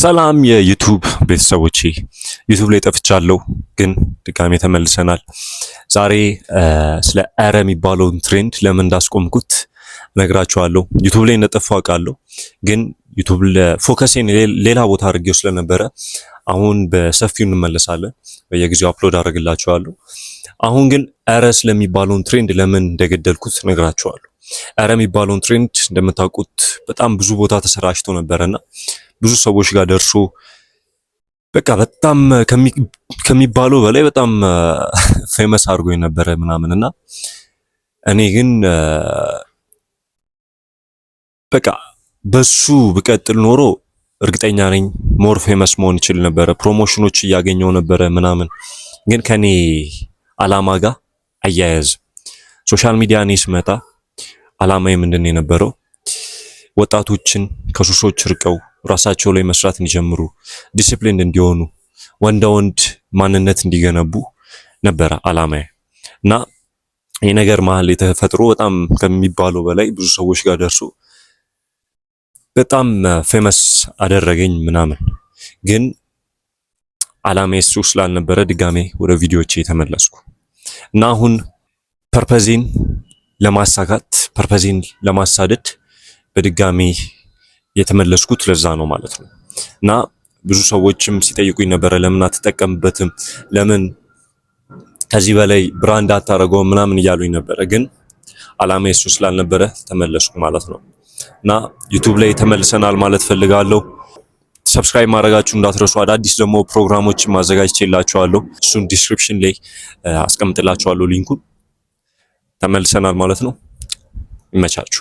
ሰላም የዩቲዩብ ቤተሰቦቼ፣ ዩቲዩብ ላይ ጠፍቻለሁ፣ ግን ድጋሜ ተመልሰናል። ዛሬ ስለ ኧረ የሚባለውን ትሬንድ ለምን እንዳስቆምኩት እነግራችኋለሁ። ዩቲዩብ ላይ እንደጠፋሁ አውቃለሁ፣ ግን ዩቲዩብ ለፎከሴን ሌላ ቦታ አድርጌው ስለነበረ አሁን በሰፊው እንመለሳለን። በየጊዜው አፕሎድ አደርግላችኋለሁ። አሁን ግን ኧረ ስለሚባለውን ትሬንድ ለምን እንደገደልኩት እነግራችኋለሁ። ኧረ የሚባለውን ትሬንድ እንደምታውቁት በጣም ብዙ ቦታ ተሰራጭቶ ነበረና ብዙ ሰዎች ጋር ደርሶ በቃ በጣም ከሚባለው በላይ በጣም ፌመስ አድርጎኝ ነበረ ምናምንና እኔ ግን በቃ በሱ ብቀጥል ኖሮ እርግጠኛ ነኝ ሞር ፌመስ መሆን ይችል ነበረ፣ ፕሮሞሽኖች እያገኘው ነበረ ምናምን። ግን ከኔ አላማ ጋር አያያዝ ሶሻል ሚዲያ እኔ ስመጣ አላማዬ ምንድን ነው የነበረው? ወጣቶችን ከሱሶች ርቀው ራሳቸው ላይ መስራት እንዲጀምሩ፣ ዲሲፕሊን እንዲሆኑ፣ ወንድ ወንድ ማንነት እንዲገነቡ ነበረ አላማዬ። እና ይሄ ነገር መሀል የተፈጥሮ በጣም ከሚባለው በላይ ብዙ ሰዎች ጋር ደርሶ በጣም ፌመስ አደረገኝ ምናምን። ግን አላማዬ እሱ ስላልነበረ ድጋሜ ወደ ቪዲዮቼ ተመለስኩ እና አሁን ፐርፐዜን ለማሳካት ፐርፐዜን ለማሳደድ በድጋሚ የተመለስኩት ለዛ ነው ማለት ነው። እና ብዙ ሰዎችም ሲጠይቁኝ ነበረ ለምን አትጠቀምበትም፣ ለምን ከዚህ በላይ ብራንድ አታረገውም ምናምን እያሉኝ ነበረ። ግን አላማዬ እሱ ስላልነበረ ተመለስኩ ማለት ነው። እና ዩቲዩብ ላይ ተመልሰናል ማለት ፈልጋለሁ። ሰብስክራይብ ማድረጋችሁ እንዳትረሱ። አዳዲስ ደግሞ ፕሮግራሞችን ማዘጋጅቼላችኋለሁ። እሱን ዲስክሪፕሽን ላይ አስቀምጥላችኋለሁ ሊንኩን። ተመልሰናል ማለት ነው። ይመቻችሁ።